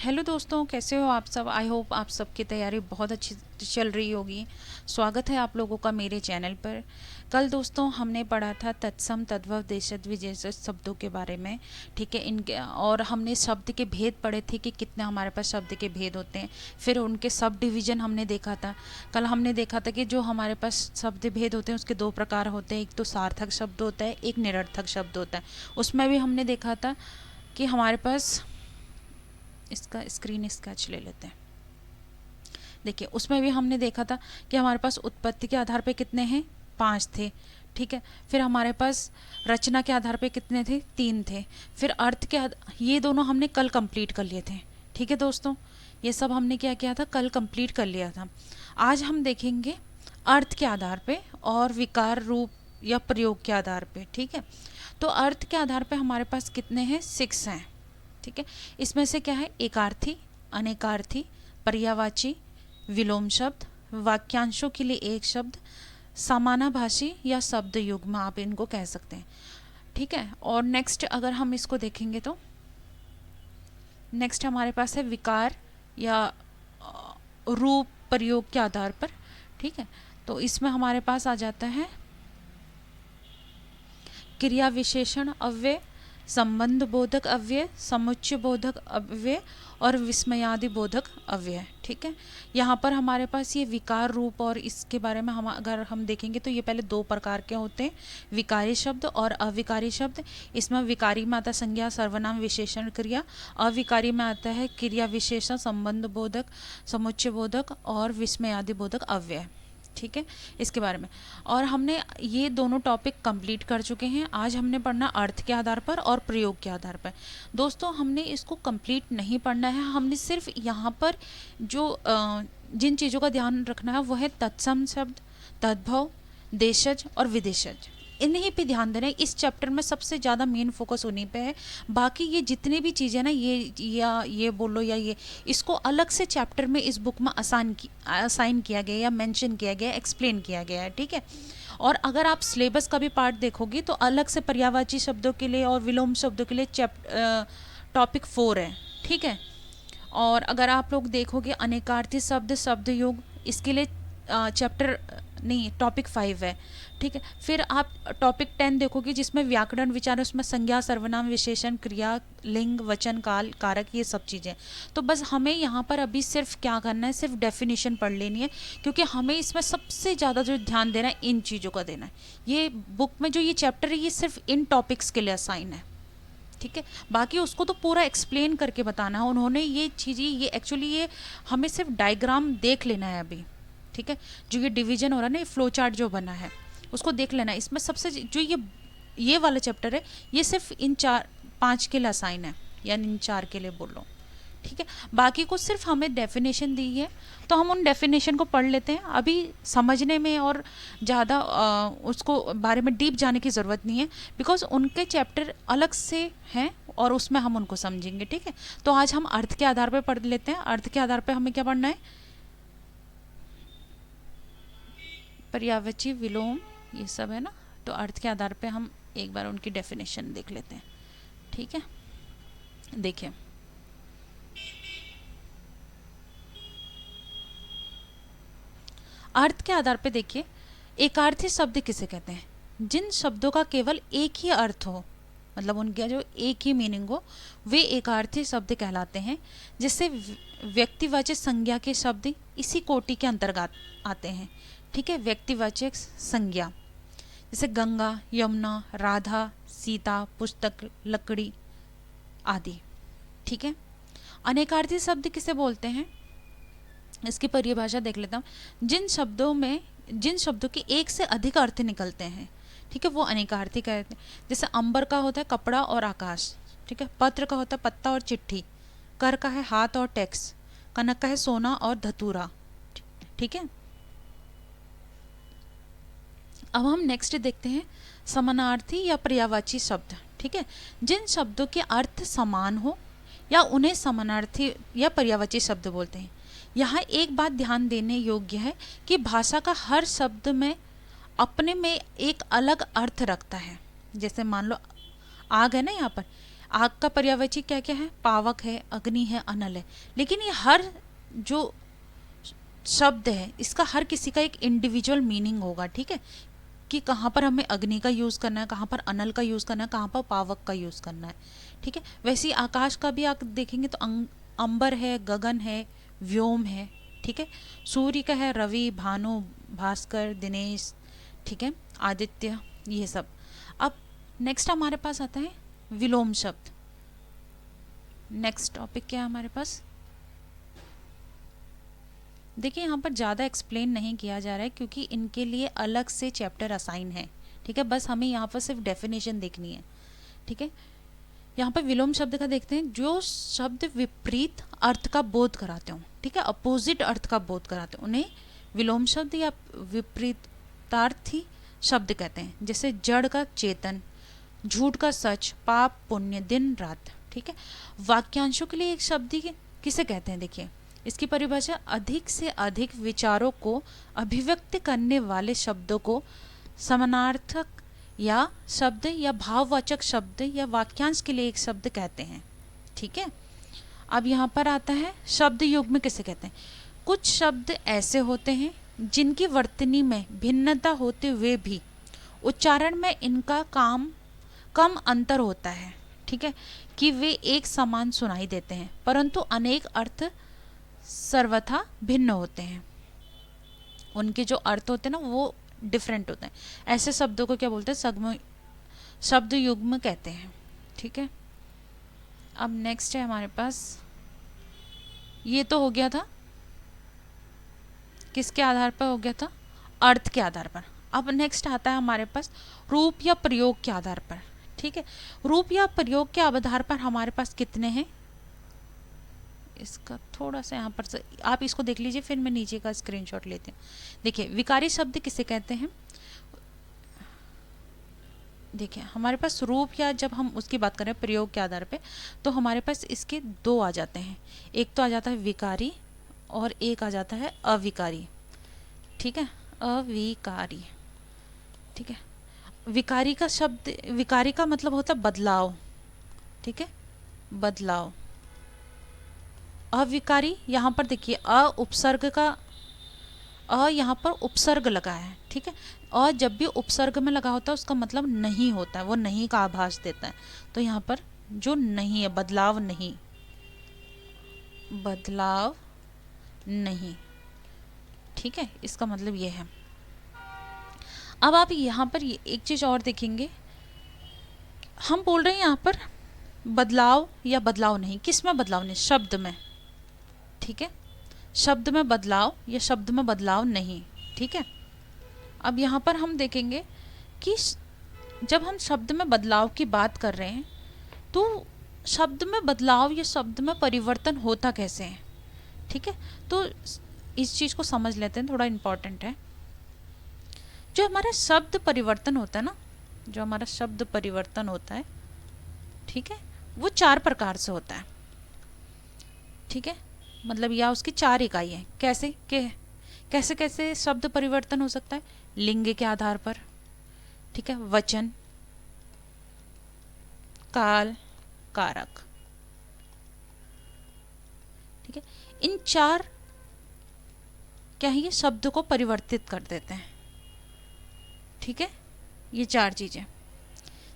Hello दोस्तों, कैसे हो आप सब। आई होप आप सबकी तैयारी बहुत अच्छी चल रही होगी। स्वागत है आप लोगों का मेरे चैनल पर। कल दोस्तों हमने पढ़ा था तत्सम तद्भव देशज विशेषज शब्दों के बारे में। ठीक है, इनके और हमने शब्द के भेद पढ़े थे कि कितने हमारे पास शब्द के भेद होते हैं। फिर उनके सब डिवीज़न हमने देखा था। कल हमने देखा था कि जो हमारे पास शब्द भेद होते हैं उसके दो प्रकार होते हैं। एक तो सार्थक शब्द होता है, एक निरर्थक शब्द होता है। उसमें भी हमने देखा था कि हमारे पास, इसका स्क्रीन स्केच ले लेते हैं। देखिए, उसमें भी हमने देखा था कि हमारे पास उत्पत्ति के आधार पे कितने हैं, 5 थे। ठीक है, फिर हमारे पास रचना के आधार पे कितने थे, 3 थे। फिर अर्थ के ये दोनों हमने कल कंप्लीट कर लिए थे। ठीक है दोस्तों, ये सब हमने क्या किया था, कल कंप्लीट कर लिया था। आज हम देखेंगे अर्थ के आधार पे और विकार रूप या प्रयोग के आधार पे। ठीक है, तो अर्थ के आधार पे हमारे पास कितने हैं, 6 हैं। ठीक है, इसमें से क्या है, एकार्थी, अनेकार्थी, पर्यायवाची, विलोम शब्द, वाक्यांशों के लिए एक शब्द, समानाभाषी या शब्द युग्म आप इनको कह सकते हैं। ठीक है, और नेक्स्ट अगर हम इसको देखेंगे तो नेक्स्ट हमारे पास है विकार या रूप प्रयोग के आधार पर। ठीक है, तो इसमें हमारे पास आ जाता है क्रिया विशेषण अव्यय, संबंध बोधक अव्यय, समुच्चय बोधक अव्यय और विस्मयादि बोधक अव्यय। ठीक है, यहाँ पर हमारे पास ये विकार रूप, और इसके बारे में हम अगर हम देखेंगे तो ये पहले 2 प्रकार के होते हैं, विकारी शब्द और अविकारी शब्द। इसमें विकारी में आता है संज्ञा सर्वनाम विशेषण क्रिया, अविकारी में आता है क्रिया विशेषण संबंध बोधक, समुच्चय बोधक और विस्मयादि बोधक अव्यय। ठीक है, इसके बारे में और हमने ये दोनों टॉपिक कंप्लीट कर चुके हैं। आज हमने पढ़ना अर्थ के आधार पर और प्रयोग के आधार पर। दोस्तों, हमने इसको कंप्लीट नहीं पढ़ना है, हमने सिर्फ यहाँ पर जो जिन चीज़ों का ध्यान रखना है वो है तत्सम शब्द, तद्भव, देशज और विदेशज। इन्हीं पे ध्यान देना है। इस चैप्टर में सबसे ज़्यादा मेन फोकस उन्हीं पे है। बाकी ये जितनी भी चीज़ें ना, ये बोलो या ये, इसको अलग से चैप्टर में इस बुक में असाइन किया गया या मेंशन किया गया, एक्सप्लेन किया गया है। ठीक है, और अगर आप सिलेबस का भी पार्ट देखोगे तो अलग से पर्यायवाची शब्दों के लिए और विलोम शब्दों के लिए टॉपिक 4 है। ठीक है, और अगर आप लोग देखोगे अनेकार्थी शब्द, शब्द योग, इसके लिए चैप्टर नहीं, टॉपिक 5 है। ठीक है, फिर आप टॉपिक 10 देखोगे जिसमें व्याकरण विचार, उसमें संज्ञा सर्वनाम विशेषण क्रिया लिंग वचन काल कारक, ये सब चीज़ें। तो बस हमें यहाँ पर अभी सिर्फ क्या करना है, सिर्फ डेफिनेशन पढ़ लेनी है, क्योंकि हमें इसमें सबसे ज़्यादा जो ध्यान देना है इन चीज़ों का देना है। ये बुक में जो ये चैप्टर है ये सिर्फ इन टॉपिक्स के लिए असाइन है। ठीक है, बाकी उसको तो पूरा एक्सप्लेन करके बताना है उन्होंने। ये चीज़ें ये एक्चुअली ये हमें सिर्फ डायग्राम देख लेना है अभी। ठीक है, जो ये डिवीजन हो रहा है ना, ये फ्लो चार्ट जो बना है उसको देख लेना है। इसमें सबसे जो ये वाला चैप्टर है ये सिर्फ इन 4-5 के लिए असाइन है, यानी इन 4 के लिए बोल लो। ठीक है, बाकी को सिर्फ हमें डेफिनेशन दी है तो हम उन डेफिनेशन को पढ़ लेते हैं। अभी समझने में और ज़्यादा उसको बारे में डीप जाने की ज़रूरत नहीं है, बिकॉज उनके चैप्टर अलग से हैं और उसमें हम उनको समझेंगे। ठीक है, तो आज हम अर्थ के आधार पर पढ़ लेते हैं। अर्थ के आधार पर हमें क्या पढ़ना है, पर्यायवाची, विलोम, ये सब है ना। तो अर्थ के आधार पे हम एक बार उनकी डेफिनेशन देख लेते हैं। ठीक है, देखिए, अर्थ के आधार पे देखिए, एकार्थी शब्द किसे कहते हैं, जिन शब्दों का केवल एक ही अर्थ हो, मतलब उनका जो एक ही मीनिंग हो, वे एकार्थी शब्द कहलाते हैं। जिससे व्यक्तिवाचक संज्ञा के शब्द इसी कोटि के अंतर्गत आते हैं। ठीक है, व्यक्तिवाचक संज्ञा जैसे गंगा, यमुना, राधा, सीता, पुस्तक, लकड़ी आदि। ठीक है, अनेकार्थी शब्द किसे बोलते हैं, इसकी परिभाषा देख लेता हूँ। जिन शब्दों के एक से अधिक अर्थ निकलते हैं, ठीक है, वो अनेकार्थी कहते हैं। जैसे अंबर का होता है कपड़ा और आकाश। ठीक है, पत्र का होता है पत्ता और चिट्ठी, कर का है हाथ और टैक्स, कनक का है सोना और धतूरा। ठीक है, अब हम नेक्स्ट देखते हैं समानार्थी या पर्यायवाची शब्द। ठीक है, जिन शब्दों के अर्थ समान हो या उन्हें समानार्थी या पर्यायवाची शब्द बोलते हैं। यहाँ एक बात ध्यान देने योग्य है कि भाषा का हर शब्द में अपने में एक अलग अर्थ रखता है। जैसे मान लो आग है ना यहाँ पर, आग का पर्यायवाची क्या क्या है, पावक है, अग्नि है, अनल है। लेकिन ये हर जो शब्द है इसका हर किसी का एक इंडिविजुअल मीनिंग होगा, ठीक है, कि कहाँ पर हमें अग्नि का यूज़ करना है, कहाँ पर अनल का यूज़ करना है, कहाँ पर पावक का यूज़ करना है, ठीक है। वैसे ही आकाश का भी आप देखेंगे तो अंबर है, गगन है, व्योम है, ठीक है। सूर्य का है रवि, भानु, भास्कर, दिनेश, ठीक है, आदित्य, ये सब। अब नेक्स्ट हमारे पास आता है विलोम शब्द। नेक्स्ट टॉपिक क्या है हमारे पास, देखिए यहाँ पर ज़्यादा एक्सप्लेन नहीं किया जा रहा है क्योंकि इनके लिए अलग से चैप्टर असाइन है, ठीक है। बस हमें यहाँ पर सिर्फ डेफिनेशन देखनी है, ठीक है। यहाँ पर विलोम शब्द का देखते हैं, जो शब्द विपरीत अर्थ का बोध कराते हो, ठीक है, अपोजिट अर्थ का बोध कराते हो, उन्हें विलोम शब्द या विपरीतार्थी शब्द कहते हैं। जैसे जड़ का चेतन, झूठ का सच, पाप पुण्य, दिन रात, ठीक है। वाक्यांशों के लिए एक शब्द किसे कहते हैं, देखिए इसकी परिभाषा, अधिक से अधिक विचारों को अभिव्यक्त करने वाले शब्दों को समानार्थक या शब्द या भाववाचक शब्द या वाक्यांश के लिए एक शब्द कहते हैं, ठीक है। अब यहाँ पर आता है शब्द युग्म किसे कहते हैं। कुछ शब्द ऐसे होते हैं जिनकी वर्तनी में भिन्नता होते हुए भी उच्चारण में इनका कम अंतर होता है, ठीक है, कि वे एक समान सुनाई देते हैं परंतु अनेक अर्थ सर्वथा भिन्न होते हैं। उनके जो अर्थ होते हैं ना वो डिफरेंट होते हैं। ऐसे शब्दों को क्या बोलते हैं, शब्द युग्म कहते हैं, ठीक है। अब नेक्स्ट है हमारे पास, ये तो हो गया था किसके आधार पर हो गया था, अर्थ के आधार पर। अब नेक्स्ट आता है हमारे पास रूप या प्रयोग के आधार पर, ठीक है। रूप या प्रयोग के आधार पर हमारे पास कितने हैं, इसका थोड़ा सा यहाँ पर आप इसको देख लीजिए, फिर मैं नीचे का स्क्रीनशॉट लेते हैं। देखिए विकारी शब्द किसे कहते हैं, देखिए हमारे पास रूप या जब हम उसकी बात करें प्रयोग के आधार पे तो हमारे पास इसके दो आ जाते हैं, एक तो आ जाता है विकारी और एक आ जाता है अविकारी, ठीक है, अविकारी, ठीक है। विकारी का शब्द, विकारी का मतलब होता है बदलाव, ठीक है, बदलाव। अविकारी यहाँ पर देखिए उपसर्ग का यहाँ पर उपसर्ग लगा है, ठीक है, और जब भी उपसर्ग में लगा होता है उसका मतलब नहीं होता है, वो नहीं का आभास देता है। तो यहाँ पर जो नहीं है, बदलाव नहीं, बदलाव नहीं, ठीक है, इसका मतलब ये है। अब आप यहाँ पर एक चीज़ और देखेंगे, हम बोल रहे हैं यहाँ पर बदलाव या बदलाव नहीं, किस में बदलाव नहीं, शब्द में, ठीक है, शब्द में बदलाव या शब्द में बदलाव नहीं, ठीक है। अब यहाँ पर हम देखेंगे कि जब हम शब्द में बदलाव की बात कर रहे हैं तो शब्द में बदलाव या शब्द में परिवर्तन होता कैसे है, ठीक है। तो इस चीज़ को समझ लेते हैं, थोड़ा इम्पॉर्टेंट है। जो हमारा शब्द परिवर्तन होता है ना, जो हमारा शब्द परिवर्तन होता है, ठीक है, वो 4 प्रकार से होता है, ठीक है, मतलब या उसकी 4 इकाई है। कैसे कैसे शब्द परिवर्तन हो सकता है, लिंग के आधार पर, ठीक है, वचन, काल, कारक, ठीक है। इन 4 क्या है, ये शब्द को परिवर्तित कर देते हैं, ठीक है, ये 4 चीजें।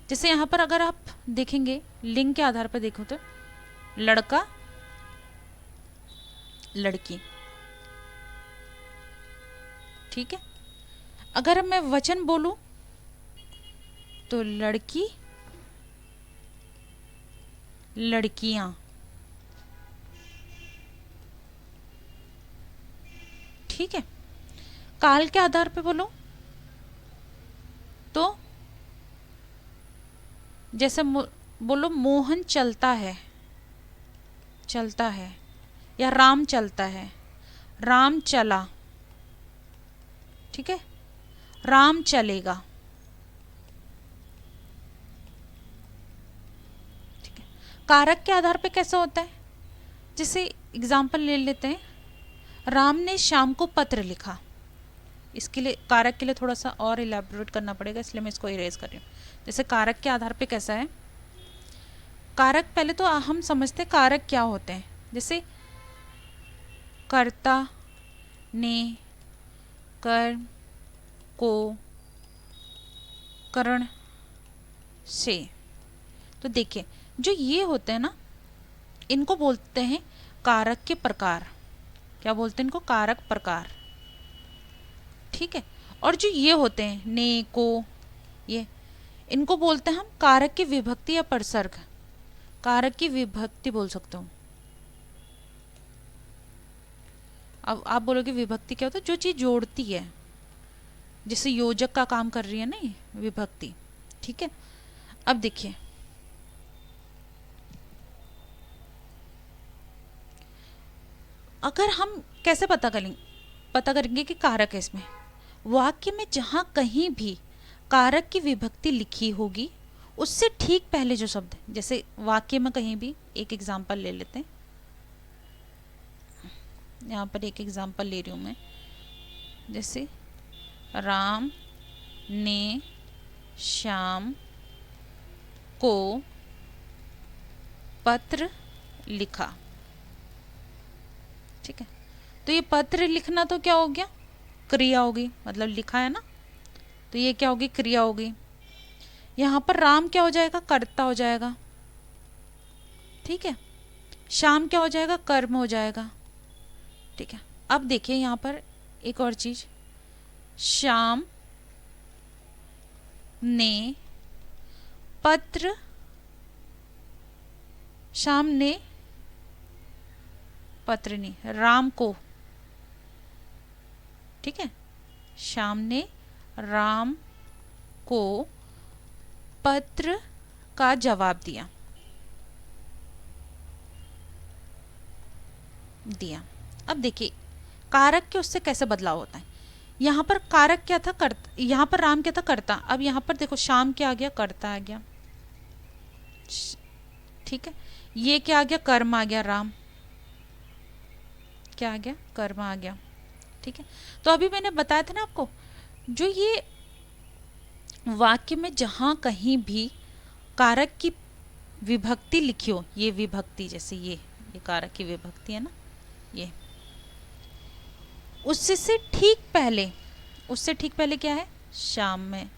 जैसे यहाँ पर अगर आप देखेंगे लिंग के आधार पर देखो तो लड़का, लड़की, ठीक है। अगर मैं वचन बोलूं तो लड़की, लड़कियां, ठीक है। काल के आधार पे बोलो तो जैसे बोलो मोहन चलता है, चलता है, या राम चलता है, राम चला, ठीक है, राम चलेगा, ठीक है। कारक के आधार पे कैसा होता है, जैसे एग्जाम्पल ले लेते हैं, राम ने शाम को पत्र लिखा। इसके लिए कारक के लिए थोड़ा सा और इलेबोरेट करना पड़ेगा, इसलिए मैं इसको इरेज कर रही हूँ। जैसे कारक के आधार पे कैसा है, कारक, पहले तो हम समझते हैं कारक क्या होते हैं। जैसे कर्ता, ने, कर्म, को, करण, से। तो देखिए जो ये होते हैं ना, इनको बोलते हैं कारक के प्रकार। क्या बोलते हैं इनको? कारक प्रकार। ठीक है। और जो ये होते हैं ने, को, ये, इनको बोलते हैं हम कारक की विभक्ति या प्रसर्ग। कारक की विभक्ति बोल सकता हूँ। अब आप बोलोगे विभक्ति क्या होता है? जो चीज जोड़ती है, जैसे योजक का काम कर रही है ना ये विभक्ति। ठीक है। अब देखिए अगर हम कैसे पता करेंगे कि कारक है इसमें। वाक्य में जहां कहीं भी कारक की विभक्ति लिखी होगी उससे ठीक पहले जो शब्द, जैसे वाक्य में कहीं भी, एक एग्जांपल ले लेते हैं। यहाँ पर एक एग्जांपल ले रही हूँ मैं, जैसे राम ने श्याम को पत्र लिखा। ठीक है। तो ये पत्र लिखना तो क्या हो गया? क्रिया होगी, मतलब लिखा है ना, तो ये क्या होगी? क्रिया होगी। यहाँ पर राम क्या हो जाएगा? कर्ता हो जाएगा। ठीक है। श्याम क्या हो जाएगा? कर्म हो जाएगा। ठीक है। अब देखिए यहाँ पर एक और चीज, श्याम ने पत्र, श्याम ने पत्र नहीं, राम को। ठीक है। श्याम ने राम को पत्र का जवाब दिया। अब देखिए कारक के उससे कैसे बदलाव होता है। यहाँ पर कारक क्या था? कर्ता। यहाँ पर राम क्या था? कर्ता। अब यहाँ पर देखो श्याम क्या आ गया? कर्ता आ गया। ठीक है। ये क्या आ गया? कर्म आ गया। राम क्या आ गया? कर्म आ गया। ठीक है। तो अभी मैंने बताया था ना आपको, जो ये वाक्य में जहां कहीं भी कारक की विभक्ति लिखी हो, ये विभक्ति, जैसे ये कारक की विभक्ति है ना, ये उससे ठीक पहले क्या है? श्याम में।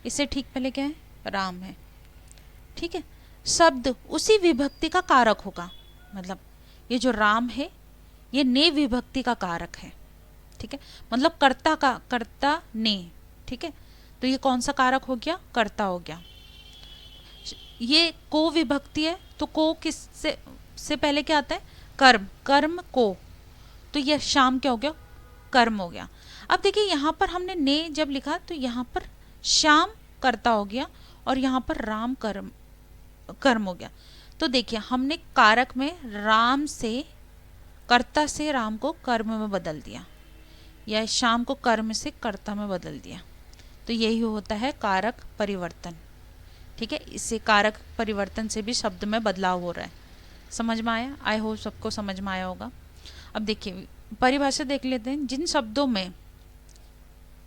इससे ठीक पहले क्या है? राम है। ठीक है। शब्द उसी विभक्ति का कारक होगा, मतलब ये जो राम है ये ने विभक्ति का कारक है। ठीक है। मतलब कर्ता ने। ठीक है। तो ये कौन सा कारक हो गया? कर्ता हो गया। ये को विभक्ति है, तो को किससे से पहले क्या आता है? कर्म। कर्म को, तो ये श्याम क्या हो गया? कर्म हो गया। अब देखिए यहाँ पर हमने ने जब लिखा तो यहाँ पर श्याम कर्ता हो गया और यहाँ पर राम कर्म हो गया। तो देखिए हमने कारक में राम से, कर्ता से राम को कर्म में बदल दिया, या श्याम को कर्म से कर्ता में बदल दिया। तो यही होता है कारक परिवर्तन। ठीक है। इससे कारक परिवर्तन से भी शब्द में बदलाव हो रहा है। समझ में आया? आई होप सबको समझ में आया होगा। अब देखिए परिभाषा देख लेते हैं। जिन शब्दों में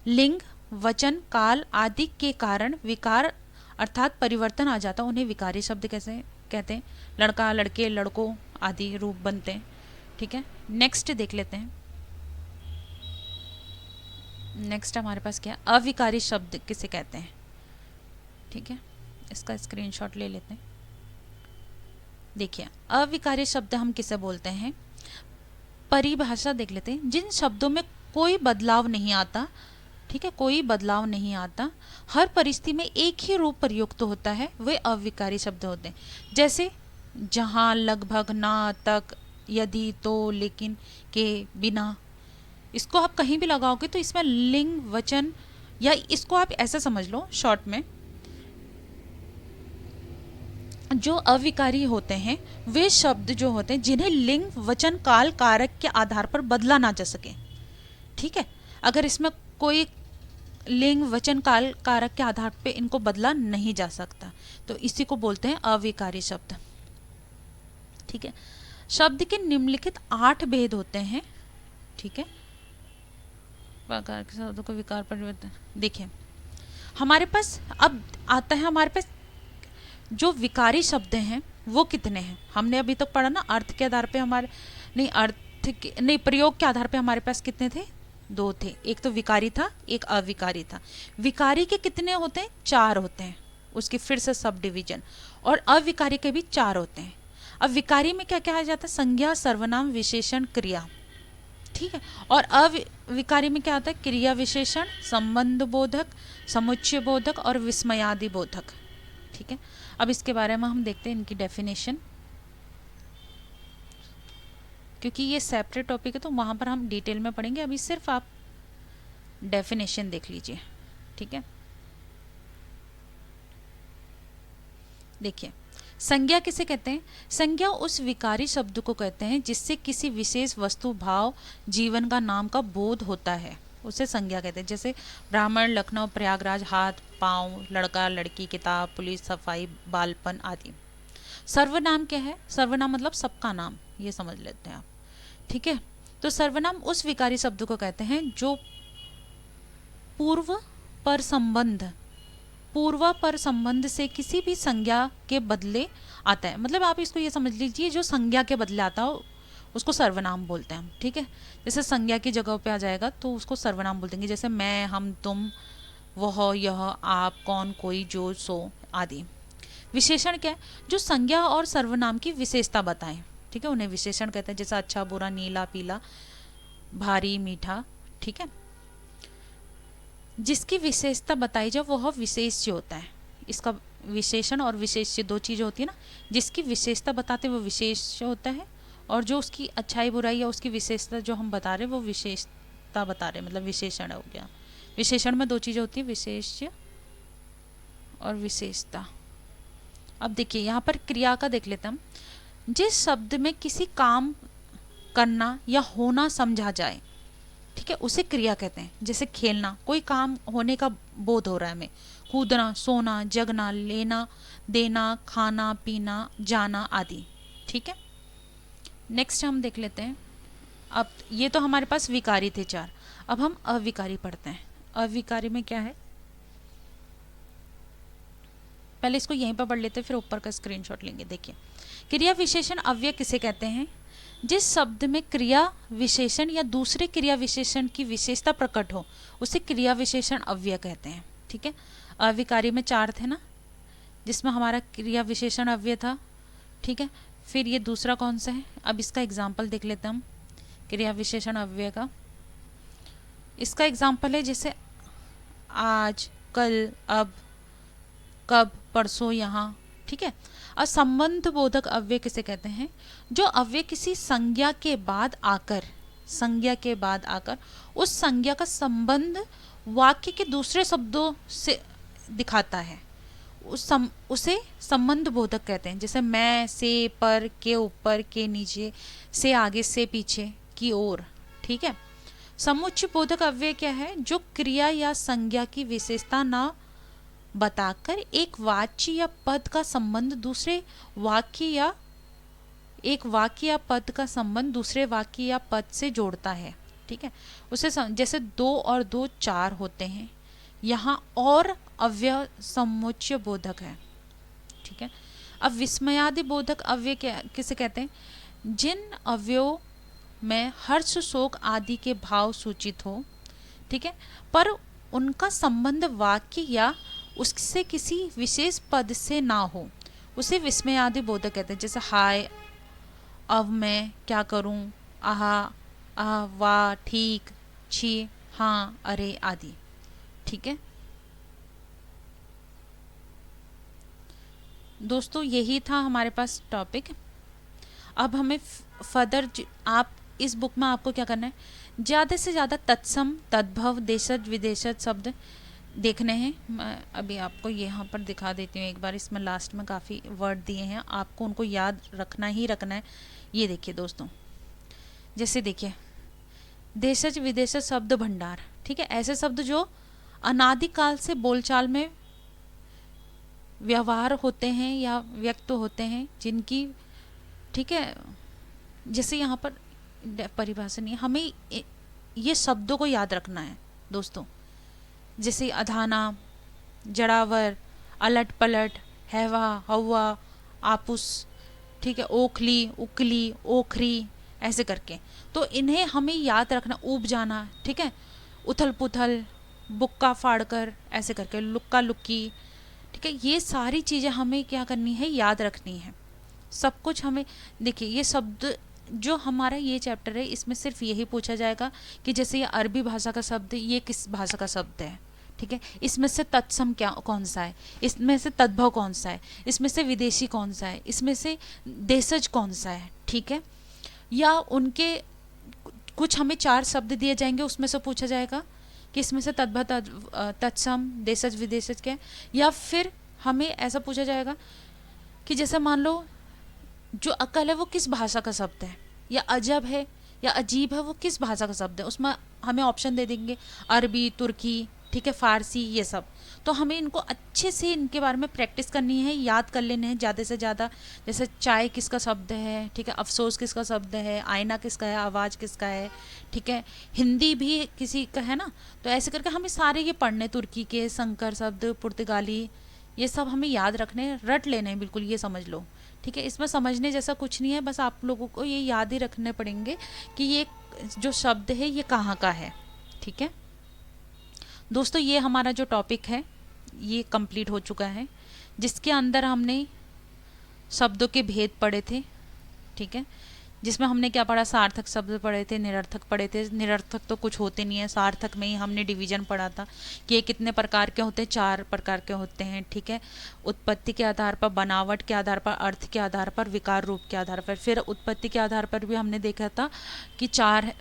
लिंग, वचन, काल आदि के कारण विकार अर्थात परिवर्तन आ जाता है उन्हें विकारी शब्द कैसे कहते हैं? लड़का, लड़के, लड़कों आदि रूप बनते हैं। ठीक है। नेक्स्ट देख लेते हैं। नेक्स्ट हमारे पास क्या है? अविकारी शब्द किसे कहते हैं? ठीक है। इसका स्क्रीनशॉट ले लेते हैं। देखिए अविकारी शब्द हम किसे बोलते हैं? परिभाषा देख लेते हैं। जिन शब्दों में कोई बदलाव नहीं आता, ठीक है, कोई बदलाव नहीं आता, हर परिस्थिति में एक ही रूप प्रयुक्त होता है, वे अविकारी शब्द होते हैं। जैसे जहाँ, लगभग, ना, तक, यदि, तो, लेकिन, के, बिना। इसको आप कहीं भी लगाओगे तो इसमें लिंग, वचन, या इसको आप ऐसा समझ लो शॉर्ट में, जो अविकारी होते हैं वे शब्द जो होते हैं जिन्हें लिंग, वचन, काल, कारक के आधार पर बदला ना जा सके। ठीक है। अगर इसमें कोई लिंग, वचन, काल, कारक के आधार पे इनको बदला नहीं जा सकता, तो इसी को बोलते हैं अविकारी शब्द। ठीक है। शब्द के निम्नलिखित 8 भेद होते हैं। ठीक है। प्रकार के शब्दों को विकार परिवर्तन। देखिए हमारे पास अब आता है, हमारे पास जो विकारी शब्द हैं वो कितने हैं। हमने अभी तक पढ़ा ना, अर्थ के आधार पे हमारे, नहीं अर्थ के नहीं, प्रयोग के आधार पे हमारे पास कितने थे, 2 थे। एक तो विकारी था, एक अविकारी था। विकारी के कितने होते हैं, 4 होते हैं, उसकी फिर से सब डिवीजन। और अविकारी के भी 4 होते हैं। अब विकारी में क्या कहा जाता है, संज्ञा, सर्वनाम, विशेषण, क्रिया, ठीक है। और अविकारी में क्या आता है, क्रिया विशेषण, संबंध बोधक, समुच्चय बोधक और विस्मयादि बोधक, ठीक है। अब इसके बारे में हम देखते हैं इनकी डेफिनेशन, क्योंकि ये सेपरेट टॉपिक है तो वहाँ पर हम डिटेल में पढ़ेंगे। अभी सिर्फ आप डेफिनेशन देख लीजिए, ठीक है। देखिए, संज्ञा किसे कहते हैं, संज्ञा उस विकारी शब्द को कहते हैं जिससे किसी विशेष वस्तु, भाव, जीवन का, नाम का बोध होता है, उसे संज्ञा कहते हैं। जैसे ब्राह्मण, लखनऊ, प्रयागराज, हाथ, पाँव, लड़का, लड़की, किताब, पुलिस, सफाई, बालपन आदि। सर्वनाम क्या है, सर्वनाम मतलब सबका नाम, ये समझ लेते हैं आप, ठीक है। तो सर्वनाम उस विकारी शब्द को कहते हैं जो पूर्व पर संबंध से किसी भी संज्ञा के बदले आता है। मतलब आप इसको ये समझ लीजिए, जो संज्ञा के बदले आता हो उसको सर्वनाम बोलते हैं हम, ठीक है। जैसे संज्ञा की जगह पे आ जाएगा तो उसको सर्वनाम बोल देंगे। जैसे मैं, हम, तुम, वह, यह, आप, कौन, कोई, जो, सो आदि। विशेषण क्या है, जो संज्ञा और सर्वनाम की विशेषता बताएं, ठीक है, उन्हें विशेषण कहते हैं। जैसे अच्छा, बुरा, नीला, पीला, भारी, मीठा, ठीक है। जिसकी विशेषता बताई जाए वह विशेष्य होता है। इसका विशेषण और विशेष्य 2 चीज़ें होती है ना, जिसकी विशेषता बताते वो विशेष्य होता है, और जो उसकी अच्छाई बुराई या उसकी विशेषता जो हम बता रहे हैं वो विशेषता बता रहे हैं, मतलब विशेषण हो गया। विशेषण में 2 चीज़ें होती है, विशेष्य और विशेषता। अब देखिए यहाँ पर क्रिया का देख लेते हैं हम। जिस शब्द में किसी काम करना या होना समझा जाए, ठीक है, उसे क्रिया कहते हैं। जैसे खेलना, कोई काम होने का बोध हो रहा है हमें, कूदना, सोना, जगना, लेना देना, खाना पीना, जाना आदि, ठीक है। नेक्स्ट हम देख लेते हैं। अब ये तो हमारे पास विकारी थे 4, अब हम अविकारी पढ़ते हैं। अविकारी में क्या है, पहले इसको यहीं पर पढ़ लेते हैं, फिर ऊपर का स्क्रीनशॉट लेंगे। देखिए, क्रिया विशेषण अव्यय किसे कहते हैं, जिस शब्द में क्रिया विशेषण या दूसरे क्रिया विशेषण की विशेषता प्रकट हो उसे क्रिया विशेषण अव्यय कहते हैं, ठीक है। अविकारी में 4 थे ना, जिसमें हमारा क्रिया विशेषण अव्यय था, ठीक है। फिर ये दूसरा कौन सा है, अब इसका एग्जाम्पल देख लेते हैं हम क्रिया विशेषण अव्यय का। इसका एग्जाम्पल है जैसे आज, कल, अब, कब, परसों, यहाँ, ठीक है। और संबंध बोधक अव्यय किसे कहते हैं, जो अव्यय किसी संज्ञा के बाद आकर उस संज्ञा का संबंध वाक्य के दूसरे शब्दों से दिखाता है, उसे संबंध बोधक कहते हैं। जैसे मैं, से, पर, के ऊपर, के नीचे, से आगे, से पीछे, की ओर, ठीक है। समुच्चय बोधक अव्यय क्या है, जो क्रिया या संज्ञा की विशेषता न बताकर एक वाच्य या पद का संबंध दूसरे वाक्य या पद का संबंध दूसरे वाक्य या पद से जोड़ता है, ठीक है। उसे जैसे 2 और 2 4 होते हैं, यहाँ और अव्यय समुच्चय बोधक है, ठीक है। अब विस्मयादि बोधक अव्यय किसे कहते हैं, जिन अव्ययों में हर्ष, शोक आदि के भाव सूचित हो, ठीक है, पर उनका संबंध वाक्य या उससे किसी विशेष पद से ना हो, उसे विस्मयादि बोधक कहते हैं। जैसे हाय, अब मैं क्या करूं, आहा, आह, वाह, ठीक, छी, हाँ, अरे आदि, ठीक है। दोस्तों यही था हमारे पास टॉपिक। अब हमें फर्दर आप इस बुक में आपको क्या करना है, ज़्यादा से ज़्यादा तत्सम, तद्भव, देशज, विदेशज शब्द देखने हैं। मैं अभी आपको यहाँ पर दिखा देती हूँ एक बार, इसमें लास्ट में काफ़ी वर्ड दिए हैं, आपको उनको याद रखना ही रखना है। ये देखिए दोस्तों, जैसे देखिए देशज विदेशज शब्द भंडार, ठीक है, ऐसे शब्द जो अनादिकाल से बोलचाल में व्यवहार होते हैं या व्यक्त होते हैं, जिनकी, ठीक है, जैसे यहाँ पर परिभाषा नहीं है, हमें ये शब्दों को याद रखना है दोस्तों। जैसे अधाना, जड़ावर, अलट पलट, हैवा, हवा, आपुस, ठीक है, ओखली, उकली, ओखरी, ऐसे करके। तो इन्हें हमें याद रखना, ऊब जाना, ठीक है, उथल पुथल, बुक्का फाड़कर, ऐसे करके, लुक्का लुक्की, ठीक है। ये सारी चीज़ें हमें क्या करनी है, याद रखनी है। सब कुछ हमें, देखिए ये शब्द जो हमारा ये चैप्टर है इसमें सिर्फ यही पूछा जाएगा कि जैसे ये अरबी भाषा का शब्द, ये किस भाषा का शब्द है, ठीक है, इसमें से तत्सम क्या कौन सा है, इसमें से तद्भव कौन सा है, इसमें से विदेशी कौन सा है, इसमें से देशज कौन सा है, ठीक है। या उनके कुछ हमें 4 शब्द दिए जाएंगे, उसमें से पूछा जाएगा कि इसमें से तद्भव तत्सम देशज विदेशज क्या है। या फिर हमें ऐसा पूछा जाएगा कि जैसे मान लो जो अकल है वो किस भाषा का शब्द है, या अजब है या अजीब है वो किस भाषा का शब्द है। उसमें हमें ऑप्शन दे देंगे अरबी, तुर्की, ठीक है, फारसी, ये सब। तो हमें इनको अच्छे से इनके बारे में प्रैक्टिस करनी है, याद कर लेने हैं ज़्यादा से ज़्यादा। जैसे चाय किसका शब्द है, ठीक है, अफसोस किसका शब्द है, आईना किसका है, आवाज़ किसका है, ठीक है, हिंदी भी किसी का है ना। तो ऐसे करके हमें सारे ये पढ़ने, तुर्की के संकर शब्द, पुर्तगाली, ये सब हमें याद रखने, रट लेने हैं बिल्कुल, ये समझ लो, ठीक है। इसमें समझने जैसा कुछ नहीं है, बस आप लोगों को ये याद ही रखने पड़ेंगे कि ये जो शब्द है ये कहाँ का है, ठीक है। दोस्तों ये हमारा जो टॉपिक है ये कंप्लीट हो चुका है, जिसके अंदर हमने शब्दों के भेद पढ़े थे, ठीक है, जिसमें हमने क्या पढ़ा, सार्थक शब्द पढ़े थे, निरर्थक पढ़े थे। निरर्थक तो कुछ होते नहीं है, सार्थक में ही हमने डिवीजन पढ़ा था कि ये कितने प्रकार के होते हैं, 4 प्रकार के होते हैं, ठीक है। उत्पत्ति के आधार पर, बनावट के आधार पर, अर्थ के आधार पर, विकार रूप के आधार पर। फिर उत्पत्ति के आधार पर भी हमने देखा था कि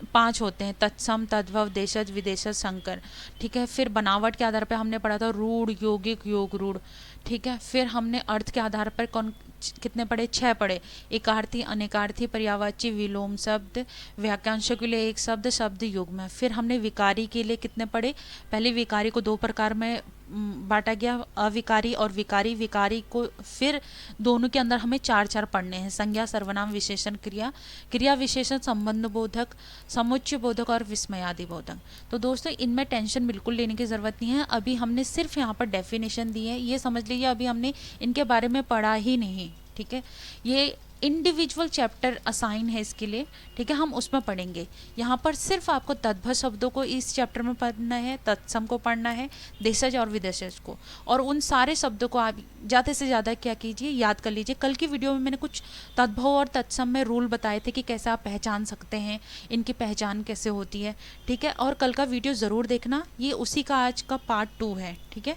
5 होते हैं, तत्सम, तद्भव, देशज, विदेशज, संकर, ठीक है। फिर बनावट के आधार पर हमने पढ़ा था रूढ़, यौगिक, योग रूढ़, ठीक है। फिर हमने अर्थ के आधार पर कितने पढ़े, 6 पढ़े, एकार्थी, अनेकार्थी, पर्यायवाची, विलोम शब्द, वाक्यांशों के लिए 1 शब्द, शब्द युग्म। फिर हमने विकारी के लिए कितने पढ़े, पहले विकारी को 2 प्रकार में बांटा गया, अविकारी और विकारी। विकारी को फिर दोनों के अंदर हमें 4 पढ़ने हैं, संज्ञा, सर्वनाम, विशेषण, क्रिया, क्रिया विशेषण, संबंध बोधक, समुच्चय बोधक और विस्मयादि बोधक। तो दोस्तों इनमें टेंशन बिल्कुल लेने की ज़रूरत नहीं है, अभी हमने सिर्फ यहाँ पर डेफिनेशन दी है, ये समझ लीजिए अभी हमने इनके बारे में पढ़ा ही नहीं, ठीक है। ये इंडिविजुअल चैप्टर असाइन है इसके लिए, ठीक है, हम उसमें पढ़ेंगे। यहाँ पर सिर्फ आपको तद्भव शब्दों को इस चैप्टर में पढ़ना है, तत्सम को पढ़ना है, देशज और विदेशज को, और उन सारे शब्दों को आप ज़्यादा से ज़्यादा क्या कीजिए, याद कर लीजिए। कल की वीडियो में मैंने कुछ तद्भव और तत्सम में रूल बताए थे कि कैसे आप पहचान सकते हैं, इनकी पहचान कैसे होती है, ठीक है। और कल का वीडियो ज़रूर देखना, ये उसी का आज का पार्ट 2 है, ठीक है।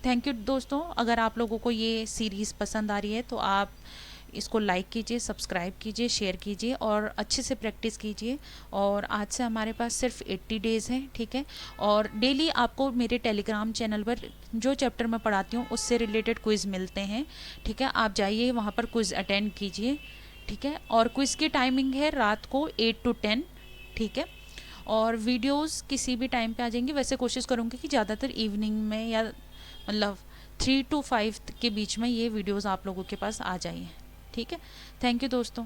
थैंक यू दोस्तों, अगर आप लोगों को ये सीरीज़ पसंद आ रही है तो आप इसको लाइक कीजिए, सब्सक्राइब कीजिए, शेयर कीजिए और अच्छे से प्रैक्टिस कीजिए। और आज से हमारे पास सिर्फ 80 डेज़ हैं, ठीक है। और डेली आपको मेरे टेलीग्राम चैनल पर जो चैप्टर मैं पढ़ाती हूँ उससे रिलेटेड क्विज़ मिलते हैं, ठीक है। आप जाइए वहाँ पर क्विज़ अटेंड कीजिए, ठीक है। और क्विज़ की टाइमिंग है रात को 8 to 10, ठीक है। और वीडियोज़ किसी भी टाइम पे आ जाएंगी, वैसे कोशिश करूँगी कि ज़्यादातर इवनिंग में या मतलब 3 to 5 के बीच में ये वीडियोज़ आप लोगों के पास आ जाइए, ठीक है। थैंक यू दोस्तों।